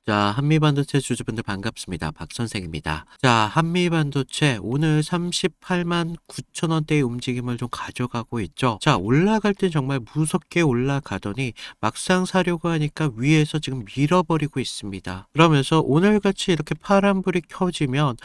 자, 한미반도체 주주분들 반갑습니다. 박 선생입니다. 자, 한미반도체 오늘 38만 9천 원대의 움직임을 좀 가져가고 있죠. 자, 올라갈 때 정말 무섭게 올라가더니 막상 사려고 하니까 위에서 지금 밀어버리고 있습니다. 그러면서 오늘같이 이렇게 파란불이 켜지면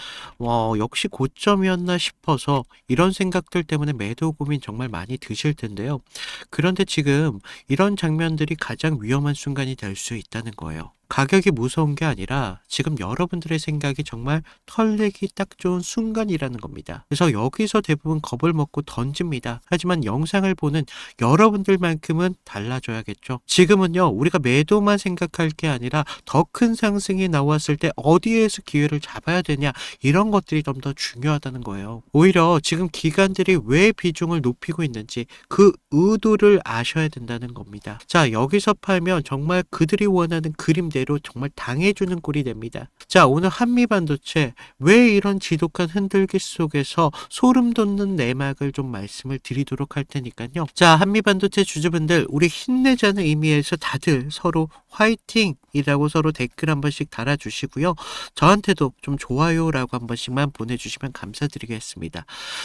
역시 고점이었나 싶어서 이런 생각들 때문에 매도 고민 정말 많이 드실 텐데요. 그런데 지금 이런 장면들이 가장 위험한 순간이 될 수 있다는 거예요. 가격이 무서운 게 아니라 지금 여러분들의 생각이 정말 털리기 딱 좋은 순간이라는 겁니다. 그래서 여기서 대부분 겁을 먹고 던집니다. 하지만 영상을 보는 여러분들만큼은 달라져야겠죠. 지금은요, 우리가 매도만 생각할 게 아니라 더 큰 상승이 나왔을 때 어디에서 기회를 잡아야 되냐, 이런 것들이 좀 더 중요하다는 거예요. 오히려 지금 기관들이 왜 비중을 높이고 있는지 그 의도를 아셔야 된다는 겁니다. 자, 여기서 팔면 정말 그들이 원하는 그림대로 정말 당해주는 꼴이 됩니다. 자, 오늘 한미반도체 왜 이런 지독한 흔들기 속에서 소름 돋는 내막을 좀 말씀을 드리도록 할 테니까요. 자, 한미반도체 주주분들, 우리 힘내자는 의미에서 다들 서로 화이팅이라고 서로 댓글 한 번씩 달아주시고요. 저한테도 좀 좋아요라고 한 번씩만 보내주시면 감사드리겠습니다.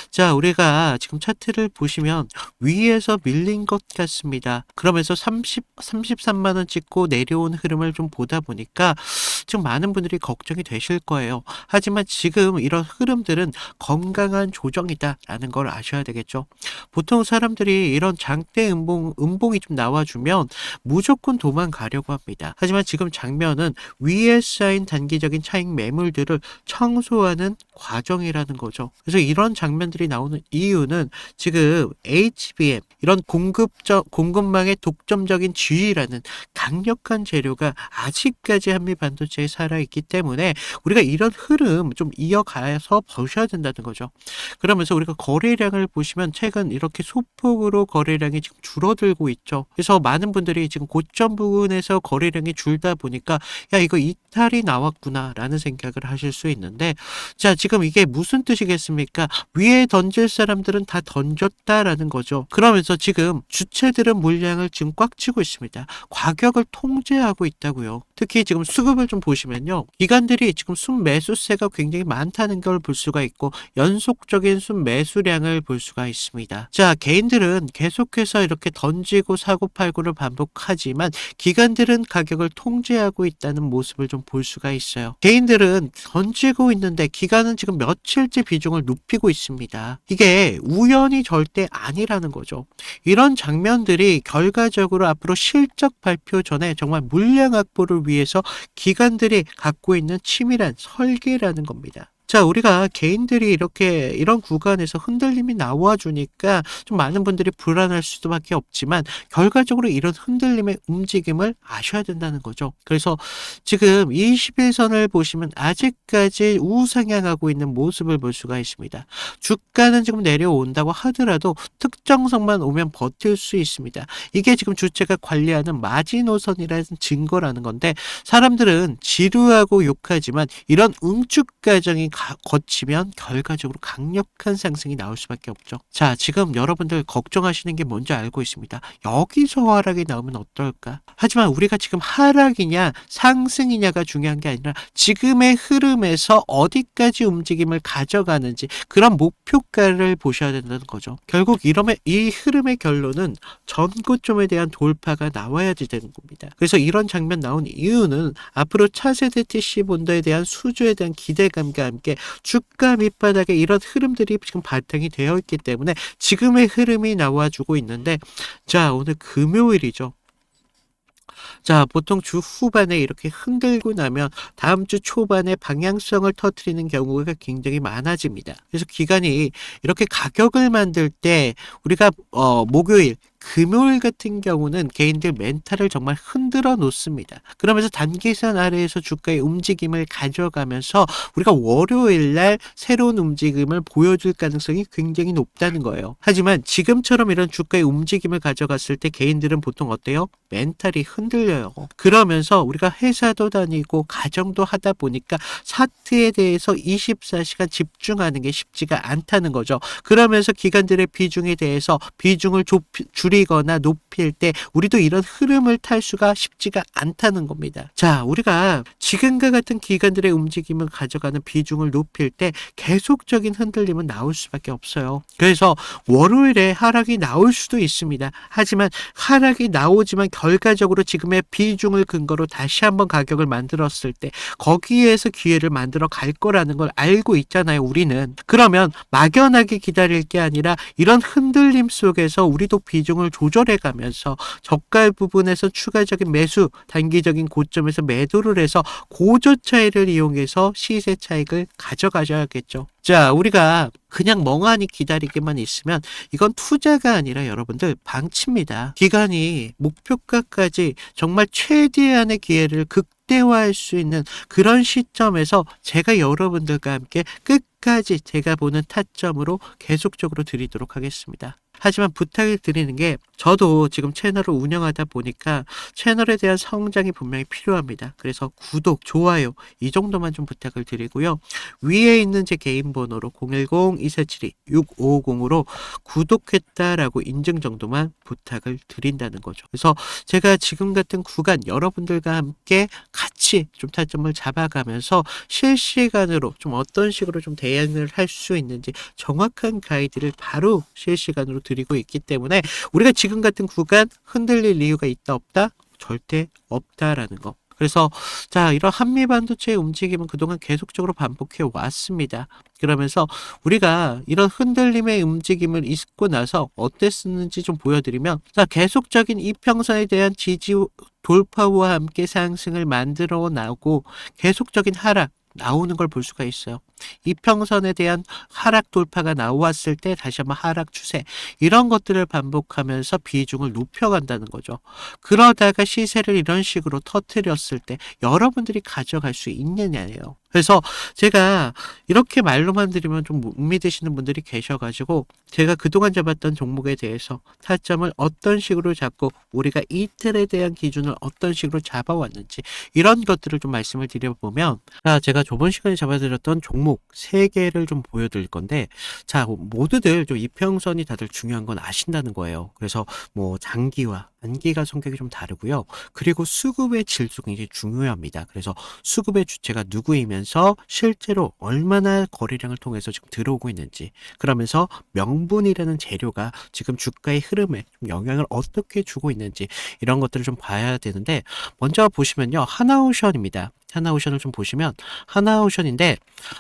자, 우리가 지금 차트를 보시면 위에서 밀린 것 같습니다. 그러면서 33만 원 찍고 내려온 흐름을 좀 보다 보니까 지금 많은 분들이 걱정이 되실 거예요. 하지만 지금 이런 흐름들은 건강한 조정이다라는 걸 아셔야 되겠죠. 보통 사람들이 이런 장대 음봉이 좀 나와주면 무조건 도망가려고 합니다. 하지만 지금 장면은 위에 쌓인 단기적인 차익 매물들을 청소하는 과정이라는 거죠. 그래서 이런 장면들이 나오는 이유는 지금 HBM, 이런 공급망의 독점적인 지위라는 강력한 재료가 아직까지 한미반도체에 살아있기 때문에 우리가 이런 흐름 좀 이어가서 보셔야 된다는 거죠. 그러면서 우리가 거래량을 보시면 최근 이렇게 소폭으로 거래량이 지금 줄어들고 있죠. 그래서 많은 분들이 지금 고점 부근에서 거래량이 줄다 보니까 야, 이거 이탈이 나왔구나 라는 생각을 하실 수 있는데, 자, 지금 이게 무슨 뜻이겠습니까? 위에 던질 사람들은 다 던졌다라는 거죠. 그러면서 지금 주체들은 물량을 지금 꽉 치고 있습니다. 가격을 통제하고 있다고요. 특히 지금 수급을 좀 보시면요, 기관들이 지금 순매수세가 굉장히 많다는 걸 볼 수가 있고 연속적인 순매수량을 볼 수가 있습니다. 자, 개인들은 계속해서 이렇게 던지고 사고 팔고를 반복하지만 기관들은 가격을 통제하고 있다는 모습을 좀 볼 수가 있어요. 개인들은 던지고 있는데 기관은 지금 며칠째 비중을 높이고 있습니다. 이게 우연이 절대 아니라는 거죠. 이런 장면들이 결과적으로 앞으로 실적 발표 전에 정말 물량 확보를 위해서 기관들이 갖고 있는 치밀한 설계라는 겁니다. 자, 우리가 개인들이 이렇게 이런 구간에서 흔들림이 나와주니까 좀 많은 분들이 불안할 수밖에 없지만 결과적으로 이런 흔들림의 움직임을 아셔야 된다는 거죠. 그래서 지금 21선을 보시면 아직까지 우상향하고 있는 모습을 볼 수가 있습니다. 주가는 지금 내려온다고 하더라도 특정선만 오면 버틸 수 있습니다. 이게 지금 주체가 관리하는 마지노선이라는 증거라는 건데, 사람들은 지루하고 욕하지만 이런 응축 과정이 거치면 결과적으로 강력한 상승이 나올 수밖에 없죠. 자, 지금 여러분들 걱정하시는 게 뭔지 알고 있습니다. 여기서 하락이 나오면 어떨까? 하지만 우리가 지금 하락이냐 상승이냐가 중요한 게 아니라 지금의 흐름에서 어디까지 움직임을 가져가는지 그런 목표가를 보셔야 된다는 거죠. 결국 이 흐름의 결론은 전고점에 대한 돌파가 나와야 되는 겁니다. 그래서 이런 장면 나온 이유는 앞으로 차세대 TC 본더에 대한 수주에 대한 기대감과 함께 주가 밑바닥에 이런 흐름들이 지금 바탕이 되어 있기 때문에 지금의 흐름이 나와주고 있는데, 자, 오늘 금요일이죠. 자, 보통 주 후반에 이렇게 흔들고 나면 다음 주 초반에 방향성을 터뜨리는 경우가 굉장히 많아집니다. 그래서 기관이 이렇게 가격을 만들 때 우리가 목요일 금요일 같은 경우는 개인들 멘탈을 정말 흔들어 놓습니다. 그러면서 단기선 아래에서 주가의 움직임을 가져가면서 우리가 월요일 날 새로운 움직임을 보여줄 가능성이 굉장히 높다는 거예요. 하지만 지금처럼 이런 주가의 움직임을 가져갔을 때 개인들은 보통 어때요? 멘탈이 흔들려요. 그러면서 우리가 회사도 다니고 가정도 하다 보니까 차트에 대해서 24시간 집중하는 게 쉽지가 않다는 거죠. 그러면서 기관들의 비중에 대해서 비중을 줄이거나 높일 때 우리도 이런 흐름을 탈 수가 쉽지가 않다는 겁니다. 자, 우리가 지금과 같은 기관들의 움직임을 가져가는 비중을 높일 때 계속적인 흔들림은 나올 수밖에 없어요. 그래서 월요일에 하락이 나올 수도 있습니다. 하지만 하락이 나오지만 결과적으로 지금의 비중을 근거로 다시 한번 가격을 만들었을 때 거기에서 기회를 만들어 갈 거라는 걸 알고 있잖아요, 우리는. 그러면 막연하게 기다릴 게 아니라 이런 흔들림 속에서 우리도 비중을 조절해 가면서 저가 부분에서 추가적인 매수, 단기적인 고점에서 매도를 해서 고저 차이를 이용해서 시세 차익을 가져가셔야겠죠. 자, 우리가 그냥 멍하니 기다리기만 있으면 이건 투자가 아니라 여러분들 방치입니다. 기간이 목표가까지 정말 최대한의 기회를 극대화할 수 있는 그런 시점에서 제가 여러분들과 함께 끝까지 제가 보는 타점으로 계속적으로 드리도록 하겠습니다. 하지만 부탁을 드리는 게 저도 지금 채널을 운영하다 보니까 채널에 대한 성장이 분명히 필요합니다. 그래서 구독, 좋아요 이 정도만 좀 부탁을 드리고요. 위에 있는 제 개인 번호로 010-2472-6550으로 구독했다라고 인증 정도만 부탁을 드린다는 거죠. 그래서 제가 지금 같은 구간 여러분들과 함께 같이 좀 타점을 잡아가면서 실시간으로 좀 어떤 식으로 좀 대응을 할 수 있는지 정확한 가이드를 바로 실시간으로 드리고 있기 때문에 우리가 지금 같은 구간 흔들릴 이유가 있다 없다? 절대 없다라는 거. 그래서 자, 이런 한미반도체의 움직임은 그동안 계속적으로 반복해 왔습니다. 그러면서 우리가 이런 흔들림의 움직임을 잊고 나서 어땠는지 좀 보여드리면, 자, 계속적인 이평선에 대한 지지 돌파와 함께 상승을 만들어 나오고 계속적인 하락 나오는 걸 볼 수가 있어요. 이평선에 대한 하락 돌파가 나왔을 때 다시 한번 하락 추세, 이런 것들을 반복하면서 비중을 높여간다는 거죠. 그러다가 시세를 이런 식으로 터뜨렸을 때 여러분들이 가져갈 수 있느냐예요. 그래서 제가 이렇게 말로만 드리면 좀 못 믿으시는 분들이 계셔가지고 제가 그동안 잡았던 종목에 대해서 타점을 어떤 식으로 잡고 우리가 이틀에 대한 기준을 어떤 식으로 잡아왔는지 이런 것들을 좀 말씀을 드려보면, 제가 저번 시간에 잡아드렸던 종목 3개를 좀 보여드릴 건데, 자, 모두들 좀 이평선이 다들 중요한 건 아신다는 거예요. 그래서 뭐 장기와 단기가 성격이 좀 다르고요. 그리고 수급의 질도 굉장히 중요합니다. 그래서 수급의 주체가 누구이면서 실제로 얼마나 거래량을 통해서 지금 들어오고 있는지, 그러면서 명분이라는 재료가 지금 주가의 흐름에 좀 영향을 어떻게 주고 있는지 이런 것들을 좀 봐야 되는데, 먼저 보시면요, 하나오션입니다. 하나오션을 좀 보시면 하나오션인데,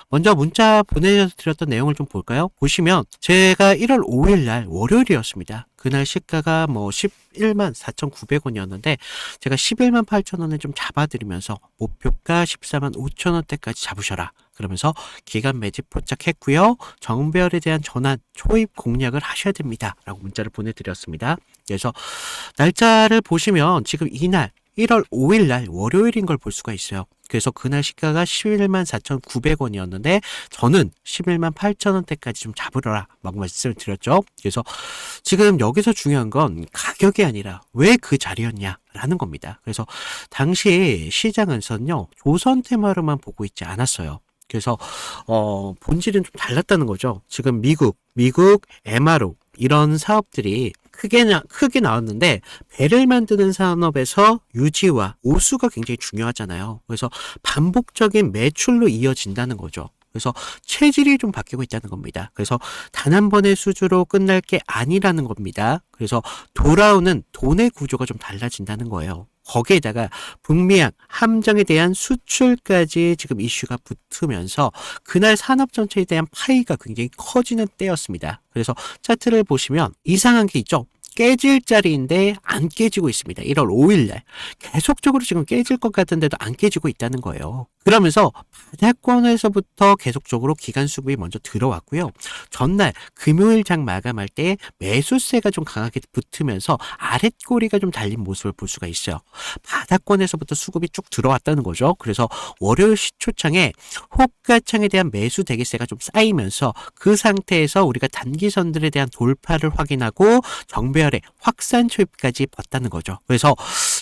먼저 문자 보내드렸던 내용을 좀 볼까요? 보시면 제가 1월 5일 날 월요일이었습니다. 그날 시가가 뭐 11만 4,900원이었는데 제가 11만 8천원에 좀 잡아드리면서 목표가 14만 5천원대까지 잡으셔라, 그러면서 기간 매집 포착했고요. 정배열에 대한 전환, 초입 공략을 하셔야 됩니다 라고 문자를 보내드렸습니다. 그래서 날짜를 보시면 지금 이날 1월 5일 날 월요일인 걸 볼 수가 있어요. 그래서 그날 시가가 11만 4,900원이었는데 저는 11만 8천원대까지 좀 잡으러라 막 말씀을 드렸죠. 그래서 지금 여기서 중요한 건 가격이 아니라 왜 그 자리였냐 라는 겁니다. 그래서 당시 시장에서는요, 조선 테마로만 보고 있지 않았어요. 그래서 본질은 좀 달랐다는 거죠. 지금 미국 MRO 이런 사업들이 크게 나왔는데, 배를 만드는 산업에서 유지와 오수가 굉장히 중요하잖아요. 그래서 반복적인 매출로 이어진다는 거죠. 그래서 체질이 좀 바뀌고 있다는 겁니다. 그래서 단 한 번의 수주로 끝날 게 아니라는 겁니다. 그래서 돌아오는 돈의 구조가 좀 달라진다는 거예요. 거기에다가 북미양 함정에 대한 수출까지 지금 이슈가 붙으면서 그날 산업 전체에 대한 파이가 굉장히 커지는 때였습니다. 그래서 차트를 보시면 이상한 게 있죠. 깨질 자리인데 안 깨지고 있습니다. 1월 5일 날 계속적으로 지금 깨질 것 같은데도 안 깨지고 있다는 거예요. 그러면서 바닥권에서부터 계속적으로 기간 수급이 먼저 들어왔고요. 전날 금요일 장 마감할 때 매수세가 좀 강하게 붙으면서 아랫꼬리가 좀 달린 모습을 볼 수가 있어요. 바닥권에서부터 수급이 쭉 들어왔다는 거죠. 그래서 월요일 시초창에 호가창에 대한 매수 대기세가 좀 쌓이면서 그 상태에서 우리가 단기선들에 대한 돌파를 확인하고 정배열에 위아래 확산 초입까지 봤다는 거죠. 그래서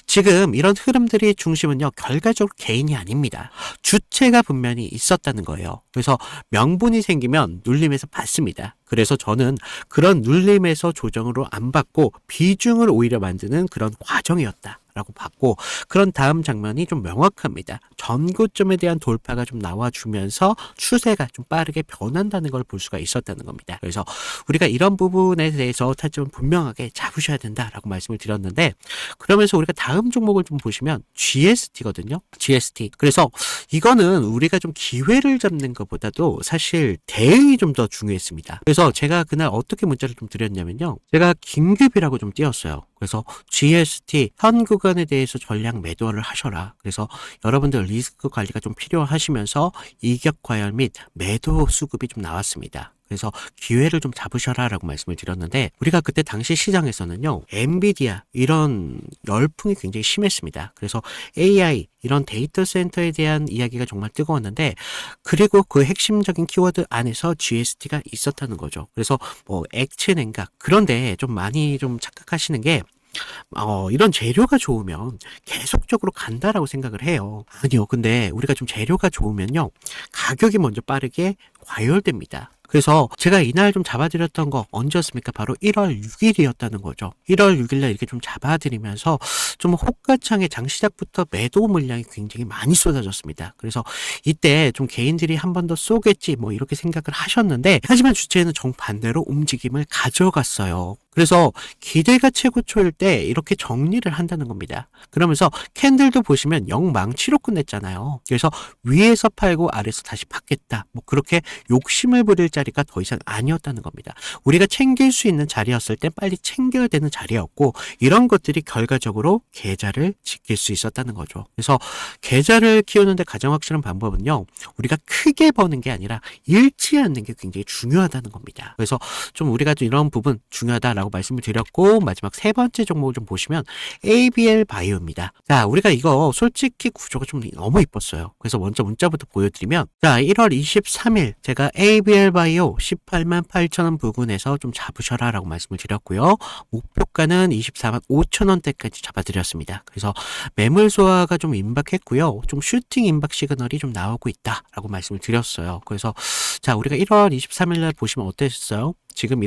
지금 이런 흐름들이 중심은요, 결과적으로 개인이 아닙니다. 주체가 분명히 있었다는 거예요. 그래서 명분이 생기면 눌림에서 받습니다. 그래서 저는 그런 눌림에서 조정으로 안 받고 비중을 오히려 만드는 그런 과정이었다 라고 봤고, 그런 다음 장면이 좀 명확합니다. 전고점에 대한 돌파가 좀 나와주면서 추세가 좀 빠르게 변한다는 걸 볼 수가 있었다는 겁니다. 그래서 우리가 이런 부분에 대해서 타점을 분명하게 잡으셔야 된다라고 말씀을 드렸는데, 그러면서 우리가 다음 종목을 좀 보시면 GST거든요. GST. 그래서 이거는 우리가 좀 기회를 잡는 것보다도 사실 대응이 좀 더 중요했습니다. 그래서 제가 그날 어떻게 문자를 좀 드렸냐면요, 제가 긴급이라고 좀 띄웠어요. 그래서 GST 현 구간에 대해서 전량 매도를 하셔라. 그래서 여러분들 리스크 관리가 좀 필요하시면서 이격 과열 및 매도 수급이 좀 나왔습니다. 그래서 기회를 좀 잡으셔라 라고 말씀을 드렸는데, 우리가 그때 당시 시장에서는요, 엔비디아 이런 열풍이 굉장히 심했습니다. 그래서 AI 이런 데이터 센터에 대한 이야기가 정말 뜨거웠는데, 그리고 그 핵심적인 키워드 안에서 GST가 있었다는 거죠. 그래서 뭐 액체 냉각, 그런데 좀 많이 좀 착각하시는 게, 이런 재료가 좋으면 계속적으로 간다라고 생각을 해요. 아니요. 근데 우리가 좀 재료가 좋으면요, 가격이 먼저 빠르게 과열됩니다. 그래서 제가 이날 좀 잡아드렸던 거 언제였습니까? 바로 1월 6일이었다는 거죠. 1월 6일날 이렇게 좀 잡아드리면서 좀 호가창에 장시작부터 매도 물량이 굉장히 많이 쏟아졌습니다. 그래서 이때 좀 개인들이 한 번 더 쏘겠지 뭐 이렇게 생각을 하셨는데, 하지만 주체는 정반대로 움직임을 가져갔어요. 그래서 기대가 최고초일 때 이렇게 정리를 한다는 겁니다. 그러면서 캔들도 보시면 영망치로 끝냈잖아요. 그래서 위에서 팔고 아래에서 다시 받겠다, 뭐 그렇게 욕심을 부릴 자리가 더 이상 아니었다는 겁니다. 우리가 챙길 수 있는 자리였을 때 빨리 챙겨야 되는 자리였고, 이런 것들이 결과적으로 계좌를 지킬 수 있었다는 거죠. 그래서 계좌를 키우는데 가장 확실한 방법은요, 우리가 크게 버는 게 아니라 잃지 않는 게 굉장히 중요하다는 겁니다. 그래서 좀 우리가 좀 이런 부분 중요하다라고 말씀을 드렸고, 마지막 세 번째 종목을 좀 보시면 ABL 바이오입니다. 자, 우리가 이거 솔직히 구조가 좀 너무 이뻤어요. 그래서 먼저 문자부터 보여드리면, 자, 1월 23일 제가 ABL 바이오 18만 8천 원 부근에서 좀 잡으셔라 라고 말씀을 드렸고요. 목표가는 24만 5천 원대까지 잡아드렸습니다. 그래서 매물 소화가 좀 임박했고요. 좀 슈팅 임박 시그널이 좀 나오고 있다라고 말씀을 드렸어요. 그래서 자, 우리가 1월 23일 날 보시면 어땠어요? 지금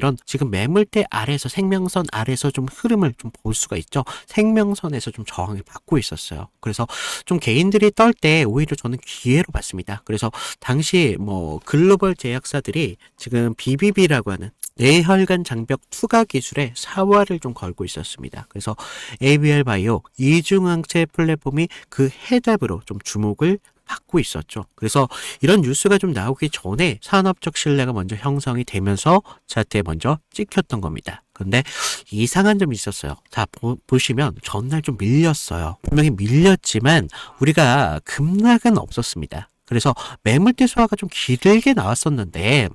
매물대 아래에서, 생명선 아래에서 좀 흐름을 좀 볼 수가 있죠. 생명선에서 좀 저항을 받고 있었어요. 그래서 좀 개인들이 떨 때 오히려 저는 기회로 봤습니다. 그래서 당시 뭐 글로벌 제약사들이 지금 BBB라고 하는 뇌혈관 장벽 투과 기술에 사활을 좀 걸고 있었습니다. 그래서 ABL 바이오 이중항체 플랫폼이 그 해답으로 좀 주목을 받고 있었죠. 그래서 이런 뉴스가 좀 나오기 전에 산업적 신뢰가 먼저 형성이 되면서 차트에 먼저 찍혔던 겁니다. 근데 이상한 점이 있었어요. 자, 보시면 전날 좀 밀렸어요. 분명히 밀렸지만 우리가 급락은 없었습니다. 그래서 매물대 소화가 좀 길게 나왔었는데,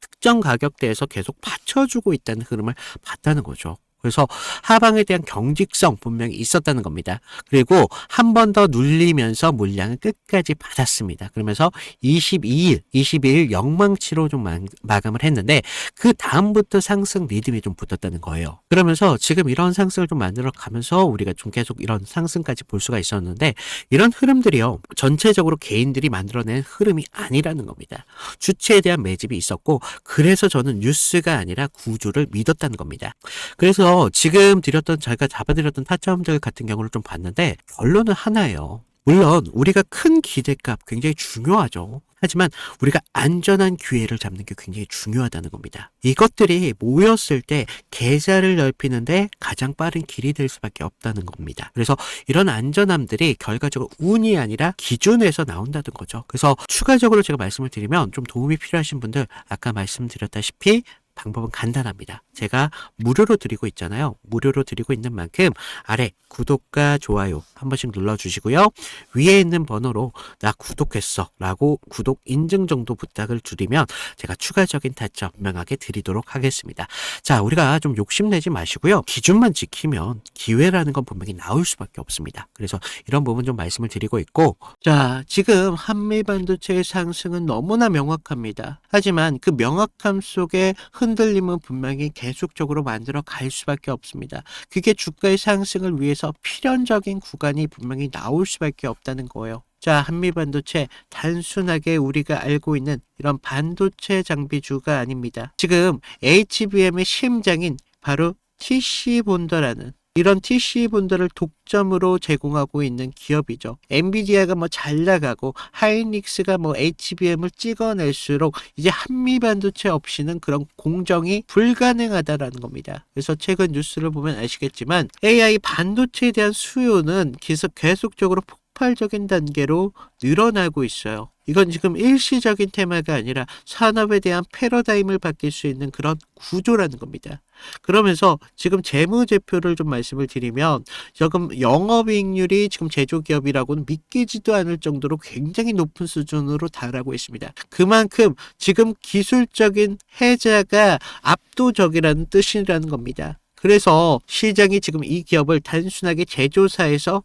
특정 가격대에서 계속 받쳐주고 있다는 흐름을 봤다는 거죠. 그래서 하방에 대한 경직성 분명히 있었다는 겁니다. 그리고 한 번 더 눌리면서 물량을 끝까지 받았습니다. 그러면서 22일 영망치로 좀 마감을 했는데, 그 다음부터 상승 리듬이 좀 붙었다는 거예요. 그러면서 지금 이런 상승을 좀 만들어 가면서 우리가 좀 계속 이런 상승까지 볼 수가 있었는데, 이런 흐름들이요, 전체적으로 개인들이 만들어낸 흐름이 아니라는 겁니다. 주체에 대한 매집이 있었고, 그래서 저는 뉴스가 아니라 구조를 믿었다는 겁니다. 그래서 지금 제가 잡아드렸던 타점들 같은 경우를 좀 봤는데, 결론은 하나예요. 물론 우리가 큰 기대값 굉장히 중요하죠. 하지만 우리가 안전한 기회를 잡는 게 굉장히 중요하다는 겁니다. 이것들이 모였을 때 계좌를 넓히는데 가장 빠른 길이 될 수밖에 없다는 겁니다. 그래서 이런 안전함들이 결과적으로 운이 아니라 기준에서 나온다는 거죠. 그래서 추가적으로 제가 말씀을 드리면, 좀 도움이 필요하신 분들, 아까 말씀드렸다시피 방법은 간단합니다. 제가 무료로 드리고 있잖아요. 무료로 드리고 있는 만큼 아래 구독과 좋아요 한 번씩 눌러주시고요. 위에 있는 번호로 나 구독했어 라고 구독 인증 정도 부탁을 드리면 제가 추가적인 타점 분명하게 드리도록 하겠습니다. 자, 우리가 좀 욕심내지 마시고요. 기준만 지키면 기회라는 건 분명히 나올 수밖에 없습니다. 그래서 이런 부분 좀 말씀을 드리고 있고, 자, 지금 한미반도체의 상승은 너무나 명확합니다. 하지만 그 명확함 속에 흔들림은 분명히 계속적으로 만들어 갈 수밖에 없습니다. 그게 주가의 상승을 위해서 필연적인 구간이 분명히 나올 수밖에 없다는 거예요. 자, 한미반도체 단순하게 우리가 알고 있는 이런 반도체 장비주가 아닙니다. 지금 HBM의 심장인 바로 TC본더라는 이런 TC본더를 독점으로 제공하고 있는 기업이죠. 엔비디아가 뭐 잘 나가고 하이닉스가 뭐 HBM을 찍어낼수록 이제 한미반도체 없이는 그런 공정이 불가능하다라는 겁니다. 그래서 최근 뉴스를 보면 아시겠지만 AI 반도체에 대한 수요는 계속적으로 폭발적인 단계로 늘어나고 있어요. 이건 지금 일시적인 테마가 아니라 산업에 대한 패러다임을 바뀔 수 있는 그런 구조라는 겁니다. 그러면서 지금 재무제표를 좀 말씀을 드리면 지금 영업이익률이 지금 제조기업이라고는 믿기지도 않을 정도로 굉장히 높은 수준으로 달하고 있습니다. 그만큼 지금 기술적인 혜자가 압도적이라는 뜻이라는 겁니다. 그래서 시장이 지금 이 기업을 단순하게 제조사에서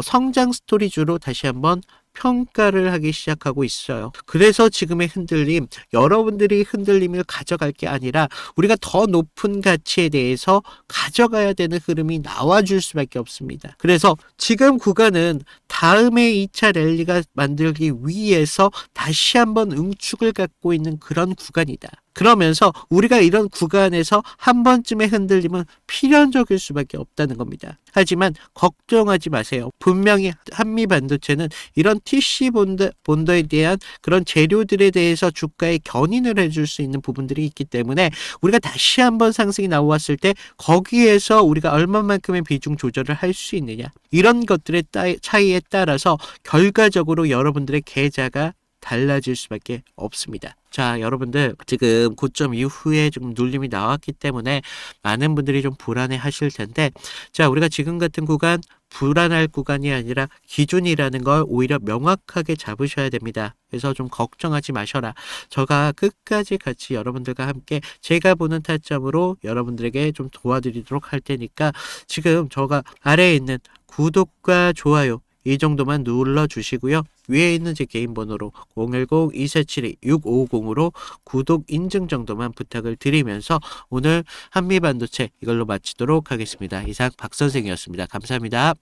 성장 스토리주로 다시 한번 평가를 하기 시작하고 있어요. 그래서 지금의 흔들림, 여러분들이 흔들림을 가져갈 게 아니라 우리가 더 높은 가치에 대해서 가져가야 되는 흐름이 나와줄 수밖에 없습니다. 그래서 지금 구간은 다음의 2차 랠리가 만들기 위해서 다시 한번 응축을 갖고 있는 그런 구간이다. 그러면서 우리가 이런 구간에서 한 번쯤의 흔들림은 필연적일 수밖에 없다는 겁니다. 하지만 걱정하지 마세요. 분명히 한미반도체는 이런 TC 본더에 대한 그런 재료들에 대해서 주가에 견인을 해줄 수 있는 부분들이 있기 때문에 우리가 다시 한번 상승이 나왔을 때 거기에서 우리가 얼마만큼의 비중 조절을 할 수 있느냐, 이런 것들의 차이에 따라서 결과적으로 여러분들의 계좌가 달라질 수밖에 없습니다. 자, 여러분들 지금 고점 이후에 좀 눌림이 나왔기 때문에 많은 분들이 좀 불안해 하실 텐데, 자, 우리가 지금 같은 구간 불안할 구간이 아니라 기준이라는 걸 오히려 명확하게 잡으셔야 됩니다. 그래서 좀 걱정하지 마셔라. 저가 끝까지 같이 여러분들과 함께 제가 보는 타점으로 여러분들에게 좀 도와드리도록 할 테니까 지금 저가 아래에 있는 구독과 좋아요 이 정도만 눌러주시고요. 위에 있는 제 개인 번호로 010-2472-6550으로 구독 인증 정도만 부탁을 드리면서 오늘 한미반도체 이걸로 마치도록 하겠습니다. 이상 박 선생이었습니다. 감사합니다.